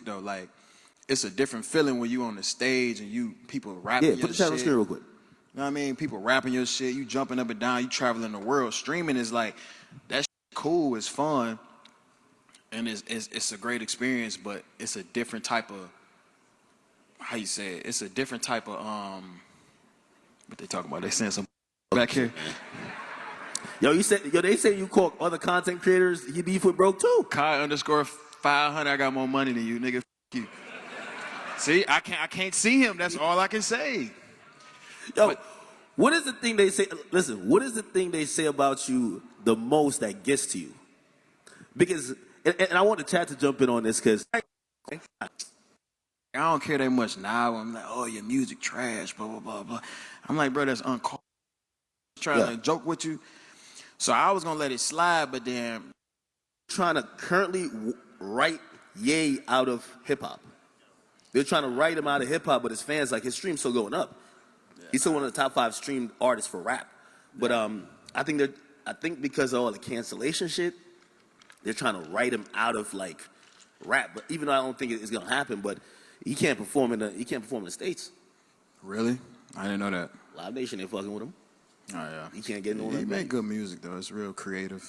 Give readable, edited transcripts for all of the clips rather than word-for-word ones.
music though. Like, it's a different feeling when you on the stage and people rapping your shit. Yeah, put the chat on screen real quick. You know what I mean? People rapping your shit, you jumping up and down, you traveling the world. Streaming is like, that's cool, it's fun, and it's a great experience, but it's a different type of, how you say it? It's a different type of, what they talking about? They saying some back here. They say you call other content creators you beef with broke too. Kai_500, I got more money than you, nigga. F you. See, I can't see him. That's all I can say. Yo, what is the thing they say? Listen, what is the thing they say about you the most that gets to you? Because, and I want the chat to jump in on this because I don't care that much now. I'm like, oh, your music trash, blah, blah, blah, blah. I'm like, bro, that's uncalled. Trying to joke with you. So I was going to let it slide, but then. Trying to currently write Ye out of hip-hop. They're trying to write him out of hip-hop, but his fans, like, his stream's still going up. Yeah. He's still one of the top 5 streamed artists for rap. But I think because of all the cancellation shit, they're trying to write him out of, like, rap. But even though I don't think it's going to happen, but he can't perform in the States. Really? I didn't know that. Live Nation ain't fucking with him. Oh, yeah. He can't get no. He make good music, though. It's real creative.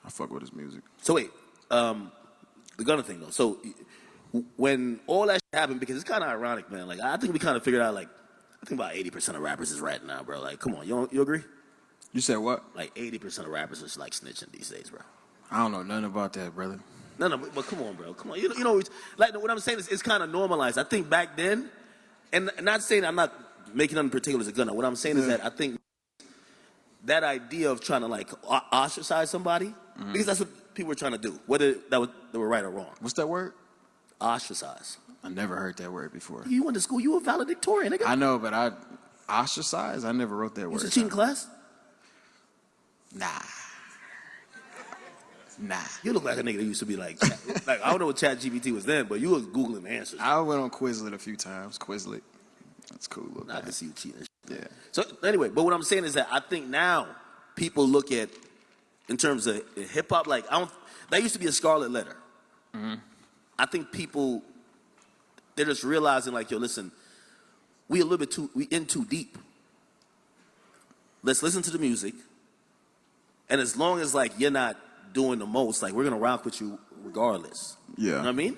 I fuck with his music. So wait, the Gunna thing, though. So when all that shit happened, because it's kind of ironic, man. Like, I think we kind of figured out, like, I think about 80% of rappers is ratting now, bro. Like, come on, you agree? You said what? Like, 80% of rappers is, like, snitching these days, bro. I don't know nothing about that, brother. No, but come on, bro. Come on. You know, like, what I'm saying is it's kind of normalized. I think back then, and not saying I'm not making nothing particular as Gunna. What I'm saying is that I think that idea of trying to, like, ostracize somebody, because that's what people were trying to do, whether they were right or wrong. What's that word? Ostracize. I never heard that word before. You went to school. You were valedictorian, nigga. I know, but ostracize? I never wrote that word. You was a cheating class? Nah. You look like a nigga that used to be like I don't know what ChatGPT was then, but you was Googling answers. I went on Quizlet a few times. Quizlet. That's cool. I can see you cheating. Yeah. So anyway, but what I'm saying is that I think now people look at, in terms of hip hop, like, that used to be a scarlet letter. Mm-hmm. I think people, they're just realizing, like, yo, listen, we in too deep. Let's listen to the music, and as long as, like, you're not doing the most, like, we're gonna rock with you regardless. Yeah. You know what I mean?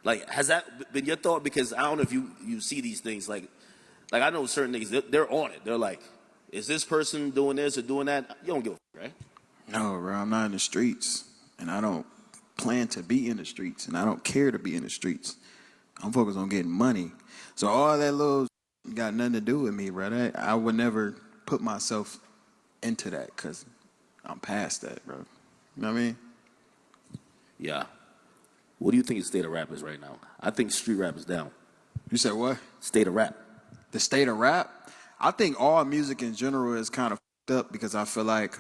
Like, has that been your thought? Because I don't know if you see these things, like I know certain niggas, they're on it. They're like, is this person doing this or doing that? You don't give a fuck, right? No, bro, I'm not in the streets, and I don't plan to be in the streets, and I don't care to be in the streets. I'm focused on getting money. So all that little got nothing to do with me, bro. I would never put myself into that because I'm past that, bro. You know what I mean? Yeah. What do you think the state of rap is right now? I think street rap is down. You said what? State of rap. The state of rap? I think all music in general is kind of fucked up because I feel like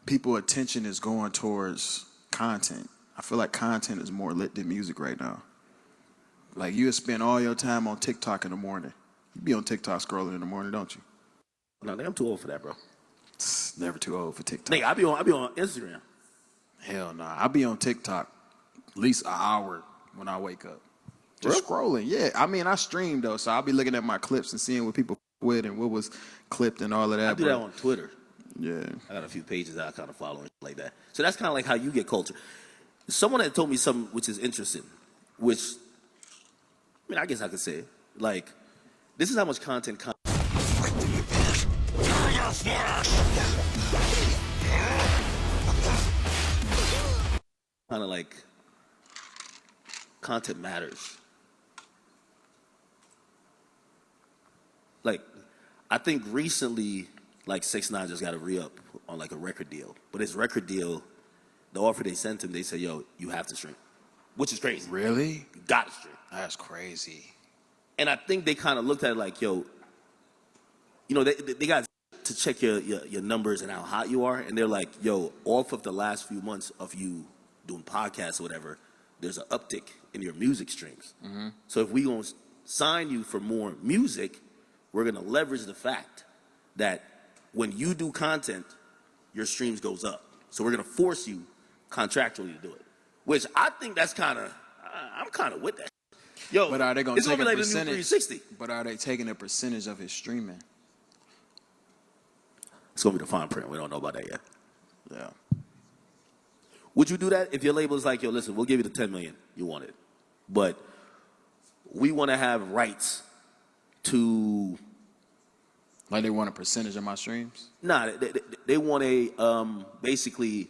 people's attention is going towards content. I feel like content is more lit than music right now. Like, you spend all your time on TikTok in the morning. You be on TikTok scrolling in the morning, don't you? No, I'm too old for that, bro. Never too old for TikTok. Nigga, I be on Instagram. Hell nah. I be on TikTok at least an hour when I wake up. Just scrolling, yeah. I mean, I stream, though, so I'll be looking at my clips and seeing what people with and what was clipped and all of that. I do that on Twitter. Yeah. I got a few pages that I kind of follow and like that. So that's kind of like how you get culture. Someone had told me something which is interesting, which, I mean, I guess I could say it. Like, this is how much content kind of like content matters. Like, I think recently, like, 6ix9ine just got a re-up on, like, a record deal. But his record deal, the offer they sent him, they said, yo, you have to stream. Which is crazy. Really? You got to stream. That's crazy. And I think they kind of looked at it like, yo, you know, they got to check your numbers and how hot you are. And they're like, yo, off of the last few months of you doing podcasts or whatever, there's an uptick in your music streams. Mm-hmm. So if we going to sign you for more music, we're going to leverage the fact that when you do content, your streams goes up. So we're going to force you contractually to do it. Which I think that's kind of, I'm kind of with that. Yo, But are they gonna it's take gonna a be like the new percentage? 360. But are they taking a percentage of his streaming? It's gonna be the fine print. We don't know about that yet. Yeah. Would you do that if your label is like, yo, listen, we'll give you the 10 million you wanted, but we want to have rights to? Like they want a percentage of my streams? Nah, they want a basically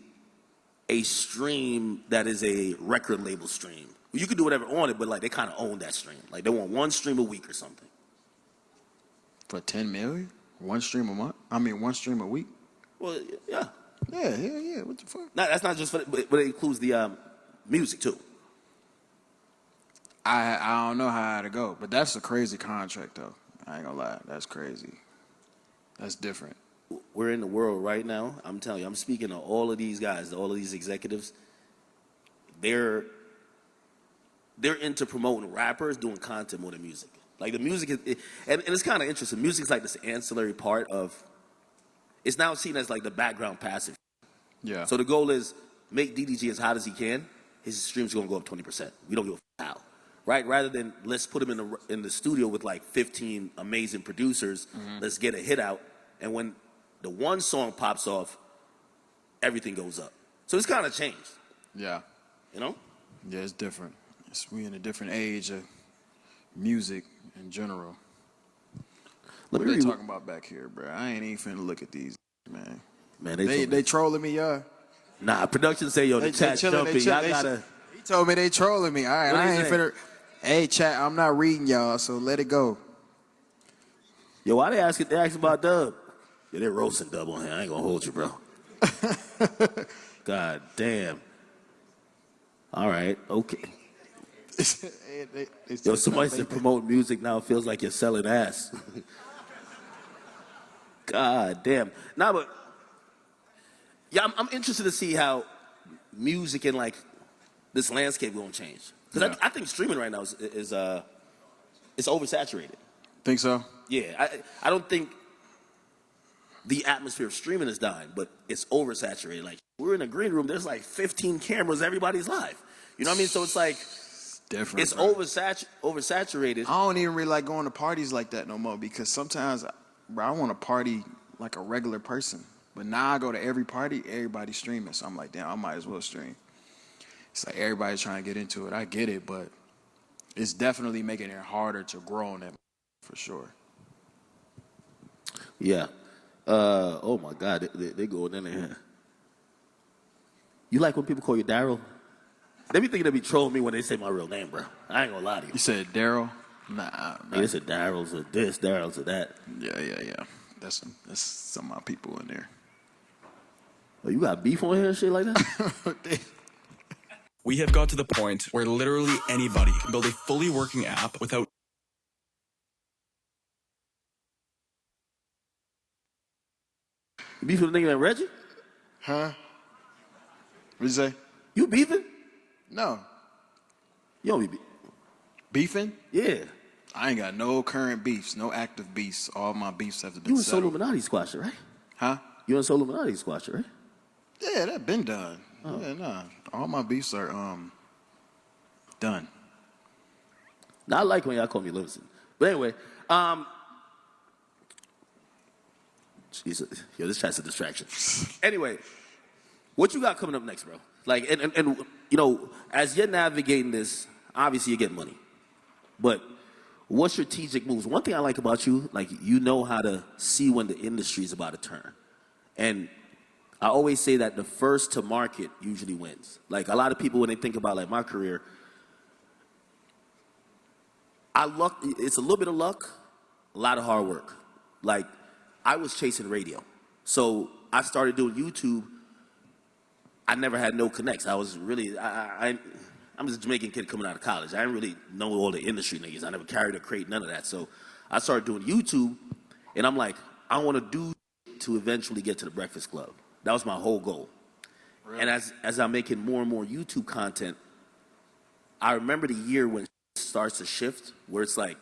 a stream that is a record label stream. You could do whatever on it, but like they kind of own that stream. Like they want one stream a week or something. For 10 million? One stream a month? I mean, one stream a week? Well, yeah. Yeah. What the fuck? No, that's not just for, but it includes the music too. I don't know how to go, but that's a crazy contract though. I ain't gonna lie, that's crazy. That's different. We're in the world right now. I'm telling you, I'm speaking to all of these guys, all of these executives. They're into promoting rappers doing content more than music. Like the music is, and it's kind of interesting. Music's like this ancillary part of. It's now seen as like the background passive. Yeah. So the goal is make DDG as hot as he can. His streams gonna go up 20%. We don't give a how, right? Rather than let's put him in the studio with like 15 amazing producers. Let's get a hit out, and when the one song pops off, everything goes up. So it's kind of changed. Yeah. You know? Yeah, it's different. We in a different age of music in general. Let What me they read. talking about back here, bro? I ain't even finna look at these, man. Man, They trolling me, y'all. nah. Production say yo, the chat jumping. Y'all gotta. He told me they trolling me. All right, What I he ain't say? finna. Hey, chat, I'm not reading y'all, so let it go. Yo, why they ask about Dub? Yeah, they're roasting Dub on here. I ain't gonna hold you, bro. God damn. All right, okay. They Yo, somebody said promote music now feels like you're selling ass. God damn. Nah, but yeah, I'm interested to see how music and like this landscape gonna change. Because Yeah. I think streaming right now is it's oversaturated. Think so? Yeah, I don't think the atmosphere of streaming is dying, but it's oversaturated. Like we're in a green room, there's like 15 cameras, everybody's live. You know what I mean? So it's like Different. it's bro. oversaturated. I don't even really like going to parties like that no more because sometimes, bro, I want to party like a regular person. But now I go to every party, everybody's streaming. So I'm like, damn, I might as well stream. It's like everybody's trying to get into it. I get it, but it's definitely making it harder to grow on that for sure. Yeah. Oh my God, they going in there. You like when people call you Daryl? They be thinking they be trolling me when they say my real name, bro. I ain't gonna lie to you. You said Daryl? Nah. Yeah, they said Daryl's or this, Daryl's or that. Yeah. That's some of my people in there. Oh, you got beef on here and shit like that? We have got to the point where literally anybody can build a fully working app without You beefing with a nigga named Reggie? Huh? What'd you say? You beefing? No. You don't be beefing. Beefing? Yeah. I ain't got no current beefs, no active beefs. All my beefs have been You and settled. Soluminati squasher, right? Huh? You and Soluminati squasher, right? Yeah, that been done. Yeah, nah. All my beefs are done. Now I like when y'all call me Livingston. But anyway, Jesus, yo, this chat's a distraction. Anyway, what you got coming up next, bro? Like, and you know, as you're navigating this, obviously you get money, but what strategic moves? One thing I like about you, like you know how to see when the industry is about to turn, and I always say that the first to market usually wins. Like a lot of people when they think about like my career, it's a little bit of luck, a lot of hard work. Like I was chasing radio, so I started doing YouTube. I never had no connects. I was really I'm just a Jamaican kid coming out of college. I didn't really know all the industry niggas. I never carried a crate, none of that. So I started doing YouTube, and I'm like, I want to do to eventually get to the Breakfast Club. That was my whole goal. Really? And as I'm making more and more YouTube content, I remember the year when it starts to shift, where it's like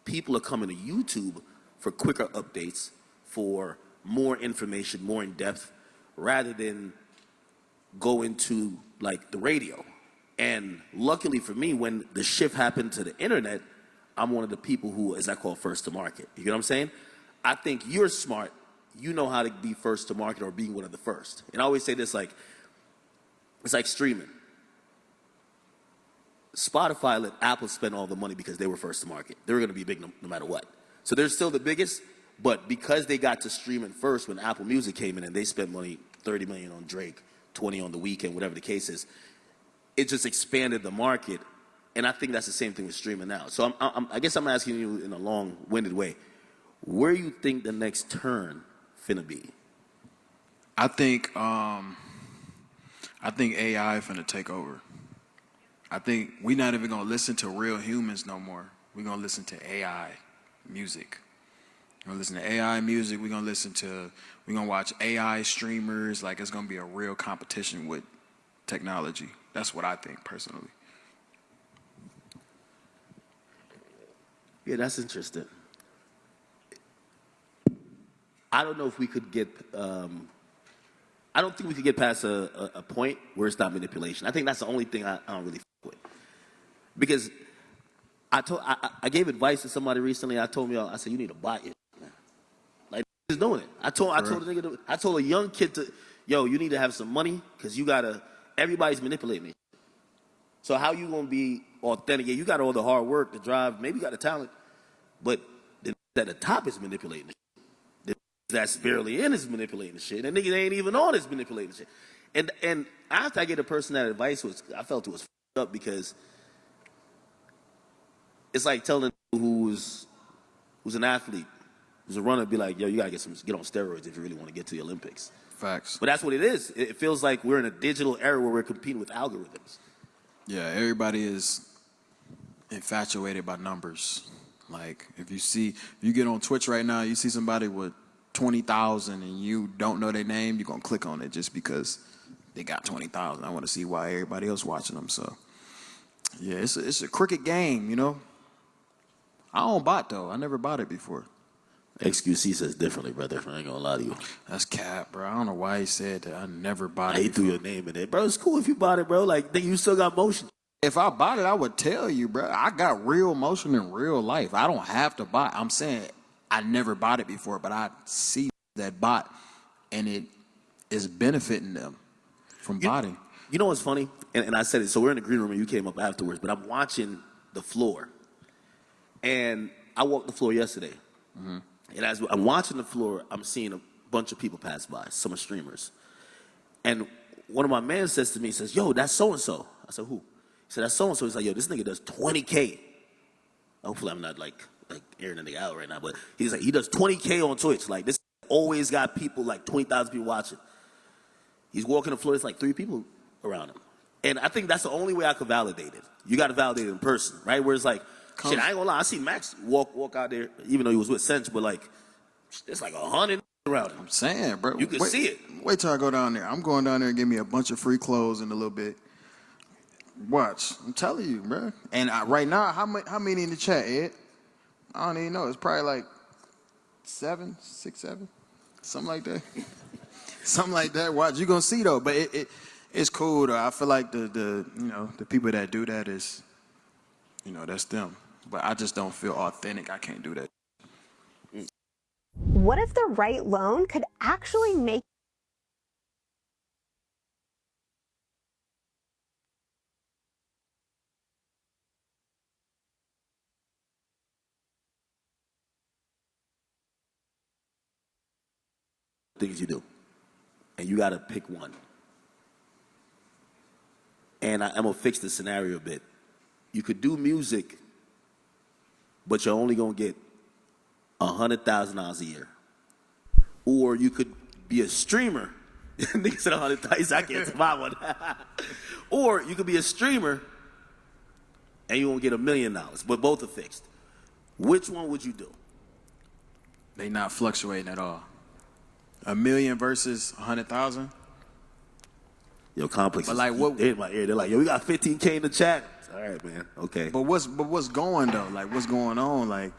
people are coming to YouTube for quicker updates, for more information, more in depth, rather than go into like the radio. And luckily for me, when the shift happened to the internet, I'm one of the people who, as I call, first to market. You get what I'm saying? I think you're smart. You know how to be first to market or being one of the first. And I always say this, like, it's like streaming. Spotify let Apple spend all the money because they were first to market. They were going to be big no matter what. So they're still the biggest, but because they got to streaming first when Apple Music came in and they spent money, 30 million on Drake, 20 on The Weeknd, whatever the case is, it just expanded the market. And I think that's the same thing with streaming now. So I guess I'm asking you in a long-winded way, where you think the next turn finna be? I think AI finna take over. I think we not even gonna listen to real humans no more. We're gonna listen to AI music. We're gonna listen to AI music. We're gonna watch AI streamers. Like, it's gonna be a real competition with technology. That's what I think personally. Yeah, that's interesting. I don't know if we could get. I don't think we could get past a point where it's not manipulation. I think that's the only thing I don't really fuck with. Because I gave advice to somebody recently. I said, you need to buy it. Like, he's doing it. I told a young kid to, you need to have some money because everybody's manipulating it. So how you gonna be authentic? Yeah, you got all the hard work, the drive, maybe you got the talent, but the at the top is manipulating it. That's barely in is manipulating the shit. And niggas ain't even on is manipulating the shit. And after I get a person that advice, I felt it was f***ed up because it's like telling who's an athlete, who's a runner, be like, you gotta get on steroids if you really want to get to the Olympics. Facts. But that's what it is. It feels like we're in a digital era where we're competing with algorithms. Yeah, everybody is infatuated by numbers. Like, if you get on Twitch right now, you see somebody with 20,000 and you don't know their name, you're going to click on it just because they got 20,000. I want to see why everybody else watching them. So, yeah, it's a cricket game, you know. I don't bot, though. I never bought it before. XQC says differently, brother. I ain't going to lie to you. That's cap, bro. I don't know why he said that. I never bought it. He threw your name in it. Bro, it's cool if you bought it, bro. Like, then you still got motion. If I bought it, I would tell you, bro. I got real motion in real life. I don't have to buy. I'm saying I never bought it before, but I see that bot, and it is benefiting them from botting. You know what's funny? And I said it. So we're in the green room, and you came up afterwards. But I'm watching the floor, and I walked the floor yesterday. Mm-hmm. And as I'm watching the floor, I'm seeing a bunch of people pass by, some are streamers. And one of my men says to me, he says, yo, that's so-and-so. I said, who? He said, that's so-and-so. He's like, yo, this nigga does 20K. Hopefully I'm not like airing the nigga out right now, but he's like, he does 20K on Twitch. Like, this always got people, like 20,000 people watching. He's walking the floor, there's like 3 people around him. And I think that's the only way I could validate it. You got to validate it in person, right? Where it's like, shit, I ain't gonna lie, I see Max walk out there, even though he was with Cinch, but like, there's like 100 around him. I'm saying, bro. You can see it. Wait till I go down there. I'm going down there and give me a bunch of free clothes in a little bit. Watch. I'm telling you, bro. And right now, how many in the chat, Ed? I don't even know. It's probably like 7, 6, 7, something like that. Something like that. Watch. You're going to see, though. But it's cool, though. I feel like the people that do that is, that's them. But I just don't feel authentic. I can't do that. What if the right loan could actually make things you do, and you got to pick one. And I'm gonna fix the scenario a bit. You could do music, but you're only gonna get $100,000 a year, or you could be a streamer. Nigga said 100,000. I can't survive on that. Or you could be a streamer, and you won't get $1 million. But both are fixed. Which one would you do? They not fluctuating at all. 1 million versus 100,000. Yo, Complex. But like, what? They're in my ear. They're like, yo, we got 15K in the chat. All right, man. Okay. But what's going though? Like, what's going on? Like,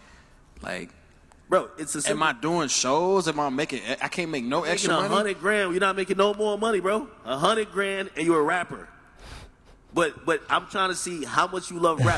bro, it's a. Am I doing shows? Am I making? I can't make no extra money. $100,000. You're not making no more money, bro. $100,000, and you're a rapper. But I'm trying to see how much you love rap